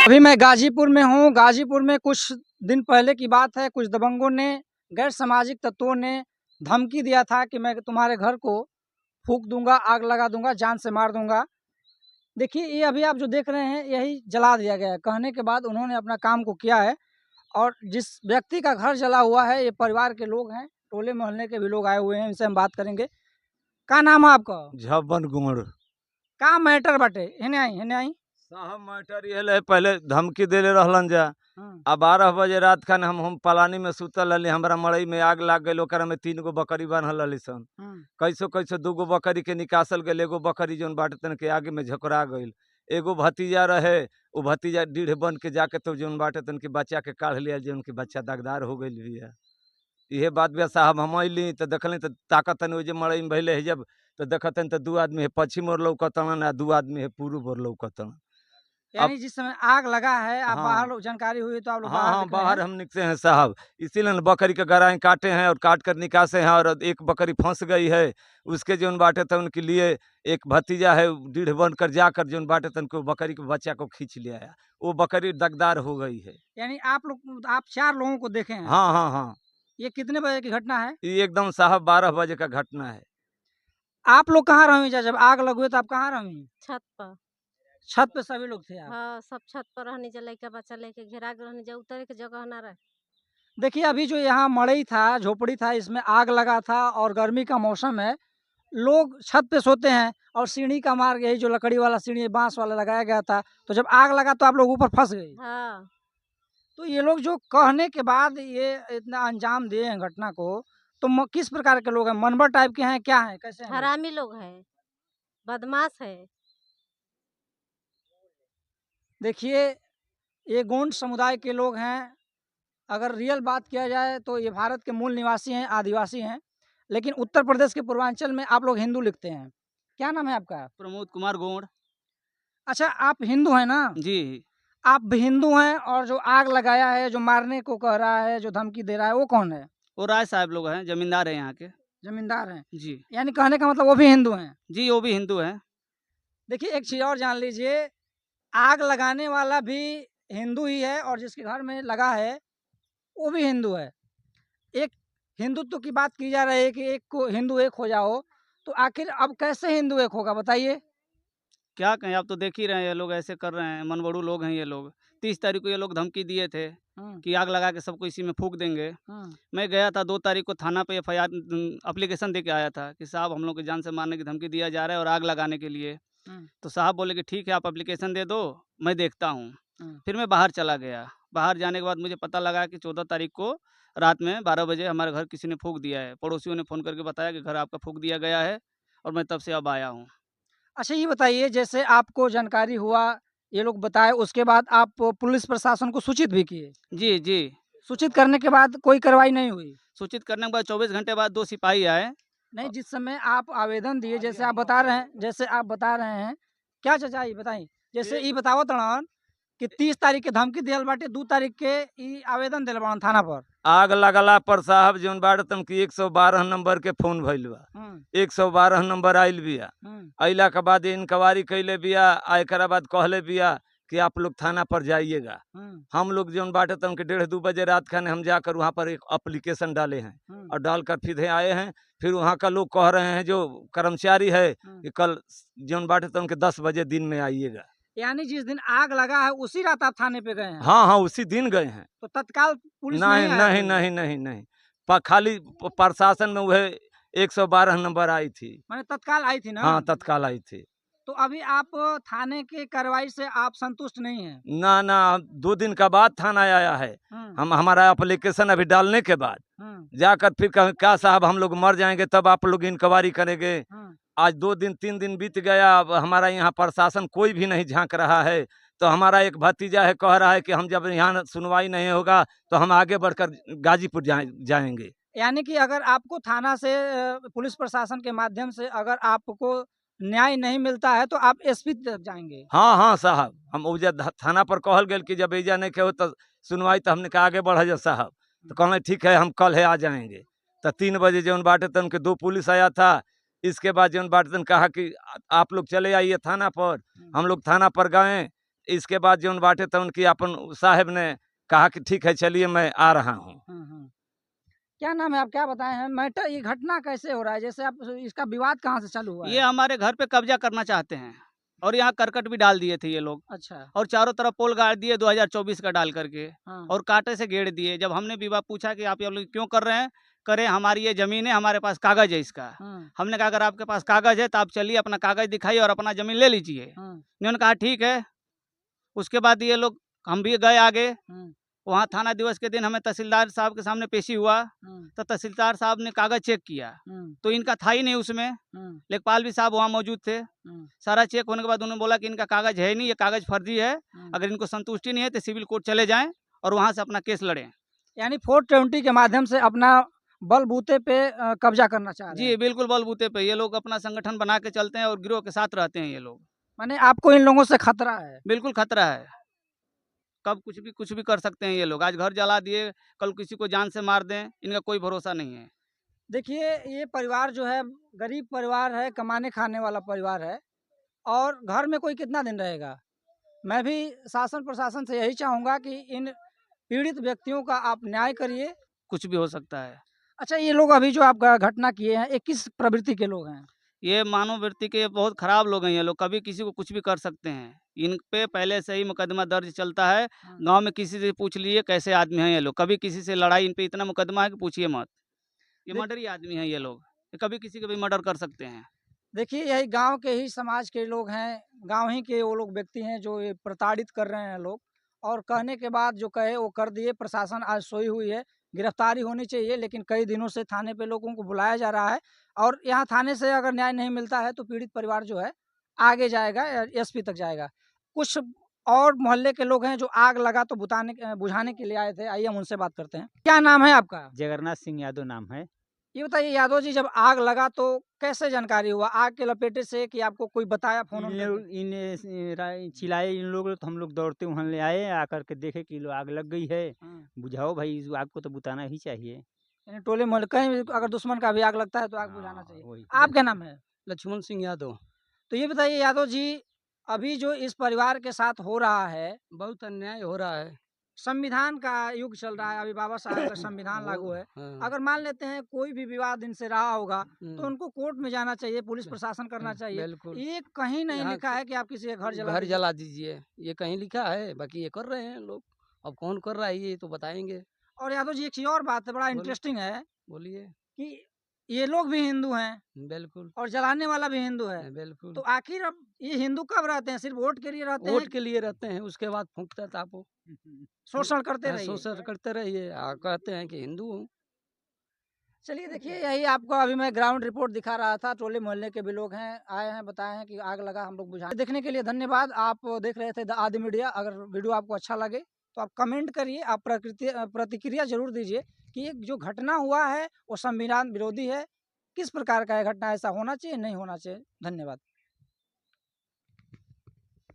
अभी मैं गाजीपुर में हूँ। गाजीपुर में कुछ दिन पहले की बात है, कुछ दबंगों ने, गैर सामाजिक तत्वों ने धमकी दिया था कि मैं तुम्हारे घर को फूंक दूंगा, आग लगा दूंगा, जान से मार दूंगा। देखिए, ये अभी आप जो देख रहे हैं यही जला दिया गया है। कहने के बाद उन्होंने अपना काम को किया है। और जिस व्यक्ति का घर जला हुआ है, ये परिवार के लोग हैं, टोले मोहल्ले के भी लोग आए हुए हैं, इनसे हम बात करेंगे। का नाम है आपका? झब्बन गुमड़ का मैटर बाटे? हेने आई। साहब मैटर ये है, पहले धमकी देले रहलन जा। हाँ। अब 12 बजे रात खान हम पलानी में सुतल रहली, हमरा मड़ई में आग लाग गई। ओकरा में 3 गो बकरी बांधल रहली सन। कैसो 2 गो बकरी के निकासल गई। एगो बकरी जोन बाटे तन के आगे में झकरा गई। एगो भतीजा रहे, वो भतीजा डीढ़ बन के जाके तो जोन बाटे तन के बच्चा के काढ़ लिया, जोन के बच्चा दागदार हो गई भी है। इहे बात बा साहब। हम अली तो देखली तो ताकत जे मड़ई में भैले है, जब तो देखतन तो 2 आदमी है पश्चिम और लौकतन, 2 आदमी है पूर्व और लौकतन। यानी जिस समय आग लगा है, आप हाँ। बाहर जानकारी हुई तो आप लोग हाँ बाहर हाँ, निकले बाहर हैं? हम निकले हैं साहब। इसीलिए बकरी का गराई काटे हैं और काट कर निकासे हैं। और एक बकरी फंस गई है, उसके जोन बाटे तन उनके लिए एक भतीजा है, डीढ़ बन कर जाकर जोन बाटे तन को बकरी के बच्चा को खींच लिया है। वो बकरी दगदार हो गई है। यानी आप 4 लोगों को देखे हैं? हाँ हाँ हाँ, ये कितने बजे की घटना है? ये एकदम साहब 12 बजे का घटना है। आप लोग कहाँ रही? जब आग लगी हुई तो आप कहाँ रही? छत पर। छत पे सभी लोग थे आप? हाँ, सब छत पर रहनी जा, लइका बच्चा लेके घेरा के रहनी जा, उतरे के जगह ना रहे। देखिए, अभी जो यहाँ मड़ई था, झोपड़ी था, इसमें आग लगा था और गर्मी का मौसम है। लोग छत पे सोते हैं और सीढ़ी का मार्ग, यही जो लकड़ी वाला सीढ़ी बांस वाला लगाया गया था, तो जब आग लगा तो आप लोग ऊपर फंस गए। हाँ। तो ये लोग जो कहने के बाद ये इतना अंजाम दिए हैं घटना को, तो किस प्रकार के लोग हैं? मनबर टाइप के हैं, क्या हैं, कैसे हैं लोग? हरामी लोग है, बदमाश है। देखिए, ये गोंड समुदाय के लोग हैं। अगर रियल बात किया जाए तो ये भारत के मूल निवासी हैं, आदिवासी हैं, लेकिन उत्तर प्रदेश के पूर्वांचल में आप लोग हिंदू लिखते हैं। क्या नाम है आपका? प्रमोद कुमार गोंड। अच्छा, आप हिंदू हैं ना? जी। आप भी हिंदू हैं, और जो आग लगाया है, जो मारने को कह रहा है, जो धमकी दे रहा है, वो कौन है? वो राय साहब लोग हैं, जमींदार हैं यहाँ के। जमींदार हैं? जी। यानी कहने का मतलब वो भी हिंदू हैं? जी, वो भी हिंदू हैं। देखिए, एक चीज़ और जान लीजिए, आग लगाने वाला भी हिंदू ही है और जिसके घर में लगा है वो भी हिंदू है। एक हिंदुत्व की बात की जा रही है कि एक को हिंदू एक हो जाओ, तो आखिर अब कैसे हिंदू एक होगा, बताइए? क्या कहें, आप तो देख ही रहे हैं, ये लोग ऐसे कर रहे हैं। मनबड़ू लोग हैं ये लोग। 30 तारीख को ये लोग धमकी दिए थे कि आग लगा के सबको इसी में फूंक देंगे। मैं गया था 2 तारीख को थाना पे एफआईआर एप्लीकेशन दे के आया था कि साहब हम लोग की जान से मारने की धमकी दिया जा रहा है और आग लगाने के लिए। तो साहब बोले कि ठीक है, आप एप्लीकेशन दे दो, मैं देखता हूँ। फिर मैं बाहर चला गया। बाहर जाने के बाद मुझे पता लगा कि 14 तारीख को रात में 12 बजे हमारे घर किसी ने फूंक दिया है। पड़ोसियों ने फ़ोन करके बताया कि घर आपका फूंक दिया गया है, और मैं तब से अब आया हूँ। अच्छा, ये बताइए, जैसे आपको जानकारी हुआ, ये लोग बताए, उसके बाद आप पुलिस प्रशासन को सूचित भी किए? जी, जी। सूचित करने के बाद कोई कार्रवाई नहीं हुई? सूचित करने के बाद 24 घंटे बाद 2 सिपाही आए। नहीं, जिस समय आप आवेदन दिए, जैसे आप बता रहे हैं, क्या चाचा ये बताई? जैसे ये बताओ तड़न कि 30 तारीख के धमकी दिहल बाटे, 2 तारीख के ई आवेदन दिल बाड़न थाना पर। आग लगला पर साहब जोन बाटे तन की 112 नंबर के फोन भइल बा। 112 नंबर आइल बिया। अइला के बाद इंक्वायरी कैले बिया। एकरा बाद कहले बिया कि आप लोग थाना पर जाइएगा। हम लोग जोन बाटे तन के 1:30-2 बजे रात खाने हम जाकर वहाँ पर एक एप्लीकेशन डाले हैं और डालकर फिर आए हैं। फिर वहाँ का लोग कह रहे हैं, जो कर्मचारी है, कि कल जोन बाटे तन के 10 बजे दिन में आइएगा। यानी जिस दिन आग लगा है उसी रात आप थाने पे गए हैं? हाँ हाँ, उसी दिन गए हैं। तो तत्काल पुलिस नहीं नहीं आया नहीं कोई? नहीं नहीं नहीं, खाली प्रशासन में वह 112 नंबर आई थी। माने तत्काल आई थी ना? हाँ, तत्काल आई थी। तो अभी आप थाने के कार्रवाई से आप संतुष्ट नहीं हैं? ना ना, 2 दिन का बाद थाना आया है। हम हमारा एप्लीकेशन अभी डालने के बाद जाकर फिर कहें क्या साहब हम लोग मर जाएंगे तब आप लोग इंक्वायरी करेंगे। आज 2 दिन 3 दिन बीत गया, अब हमारा यहाँ प्रशासन कोई भी नहीं झांक रहा है। तो हमारा एक भतीजा है, कह रहा है कि हम जब यहाँ सुनवाई नहीं होगा तो हम आगे बढ़कर गाजीपुर जाएंगे। यानी कि अगर आपको थाना से पुलिस प्रशासन के माध्यम से अगर आपको न्याय नहीं मिलता है तो आप एसपी तक जाएंगे? हाँ हाँ साहब, हम उजा थाना पर कहल गए कि जब एजा नहीं के हो तो सुनवाई, तो हमने कहा आगे बढ़ जा साहब। तो कहले ठीक है, हम कल है आ जाएंगे। तो 3 बजे जौन बाटे तन के 2 पुलिस आया था। इसके बाद जौन बाटे तन कहा कि आप लोग चले आइए थाना पर। हम लोग थाना पर गए। इसके बाद जौन बाटे तन की अपन साहब ने कहा कि ठीक है चलिए मैं आ रहा हूँ। क्या नाम है आप, क्या बताए हैं मैटर, ये घटना कैसे हो रहा है, जैसे आप इसका विवाद कहाँ से चालू हुआ ये है? हमारे घर पे कब्जा करना चाहते हैं और यहाँ करकट भी डाल दिए थे ये लोग अच्छा। और चारों तरफ पोल गाड़ दिए 2024 का डाल करके हाँ। और कांटे से घेर दिए। जब हमने विवाद पूछा कि आप ये लोग क्यों कर रहे हैं, करे हमारी ये जमीन है, हमारे पास कागज है इसका। हमने कहा अगर आपके पास कागज है तो आप चलिए अपना कागज दिखाइए और अपना जमीन ले लीजिए। इन्होंने कहा ठीक है। उसके बाद ये लोग, हम भी गए आगे। वहाँ थाना दिवस के दिन हमें तहसीलदार साहब के सामने पेशी हुआ तो तहसीलदार साहब ने कागज चेक किया तो इनका था ही नहीं उसमें। लेखपाल भी साहब वहाँ मौजूद थे। सारा चेक होने के बाद उन्होंने बोला कि इनका कागज है ही नहीं, ये कागज फर्जी है। अगर इनको संतुष्टि नहीं है तो सिविल कोर्ट चले जाएं और वहाँ से अपना केस लड़ें। यानी 420 के माध्यम से अपना बलबूते पे कब्जा करना चाह रहे जी हैं। बिल्कुल बलबूते पे ये लोग अपना संगठन बना के चलते हैं और गिरोह के साथ रहते हैं ये लोग। माने आपको इन लोगों से खतरा है? बिल्कुल खतरा है। कब कुछ भी कर सकते हैं ये लोग। आज घर जला दिए, कल किसी को जान से मार दें, इनका कोई भरोसा नहीं है। देखिए ये परिवार जो है गरीब परिवार है, कमाने खाने वाला परिवार है और घर में कोई कितना दिन रहेगा। मैं भी शासन प्रशासन से यही चाहूँगा कि इन पीड़ित व्यक्तियों का आप न्याय करिए। कुछ भी हो सकता है। अच्छा, ये लोग अभी जो आप घटना किए हैं, ये किस प्रवृत्ति के लोग हैं? ये मानव वृत्ति के बहुत खराब लोग हैं ये लोग, कभी किसी को कुछ भी कर सकते हैं। इन पे पहले से ही मुकदमा दर्ज चलता है। गांव में किसी से पूछ लीजिए कैसे आदमी हैं ये लोग, कभी किसी से लड़ाई, इन पे इतना मुकदमा है कि पूछिए मत। ये मर्डरी आदमी हैं ये लोग, ये कभी किसी को भी मर्डर कर सकते हैं। देखिए यही गांव के ही समाज के लोग हैं, गांव ही के वो लोग व्यक्ति हैं जो ये प्रताड़ित कर रहे हैं लोग, और कहने के बाद जो कहे वो कर दिए। प्रशासन आज सोई हुई है, गिरफ्तारी होनी चाहिए, लेकिन कई दिनों से थाने पे लोगों को बुलाया जा रहा है और यहाँ थाने से अगर न्याय नहीं मिलता है तो पीड़ित परिवार जो है आगे जाएगा, एसपी तक जाएगा। कुछ और मोहल्ले के लोग हैं जो आग लगा तो बुझाने के लिए आए थे, आइए हम उनसे बात करते हैं। क्या नाम है आपका? जगन्नाथ सिंह यादव नाम है। ये बताइए यादव जी, जब आग लगा तो कैसे जानकारी हुआ? आग के लपेटे से कि आपको कोई बताया फोन चिल्लाए इन लोग तो हम लोग दौड़ते वहाँ ले आए, आकर के देखे कि आग लग गई है। बुझाओ भाई, इस आग को तो बुझाना ही चाहिए। यानी टोले मोहल्ले कहीं अगर दुश्मन का भी आग लगता है तो आग बुझाना चाहिए। वही। आप क्या नाम है? लक्ष्मण सिंह यादव। तो ये बताइए यादव जी, अभी जो इस परिवार के साथ हो रहा है, बहुत अन्याय हो रहा है। संविधान का युग चल रहा है, अभी बाबा साहब का संविधान लागू है। हाँ। अगर मान लेते हैं कोई भी विवाद इनसे रहा होगा तो उनको कोर्ट में जाना चाहिए, पुलिस प्रशासन करना चाहिए। बिल्कुल। ये कहीं नहीं यहाँ लिखा है कि आप किसी के घर जला घर दीजिए। जला दीजिए, ये कहीं लिखा है? बाकी ये कर रहे हैं लोग। अब कौन कर रहा है ये तो बताएंगे। और यादव जी एक चीज और बात है, बड़ा बोलो। इंटरेस्टिंग है बोलिए। कि ये लोग भी हिंदू हैं बिल्कुल। और जलाने वाला भी हिंदू है। बिल्कुल। तो आखिर अब ये हिंदू कब रहते हैं? सिर्फ वोट के लिए रहते वोट हैं? के लिए रहते हैं, उसके बाद फूंकता था वो। शोषण करते हाँ, रहिए। शोषण करते रहिए। कहते हैं कि हिंदू हूँ। चलिए देखिए, यही आपको अभी मैं ग्राउंड रिपोर्ट दिखा रहा था। टोले मोहल्ले के भी लोग हैं, आए हैं, बताए हैं कि आग लगा, हम लोग बुझाएं। देखने के लिए धन्यवाद। आप देख रहे थे द आदि मीडिया। अगर वीडियो आपको अच्छा लगे तो आप कमेंट करिए, आप प्रतिक्रिया जरूर दीजिए कि ये जो घटना हुआ है वो संविधान विरोधी है। किस प्रकार का है घटना, ऐसा होना चाहिए नहीं होना चाहिए? धन्यवाद।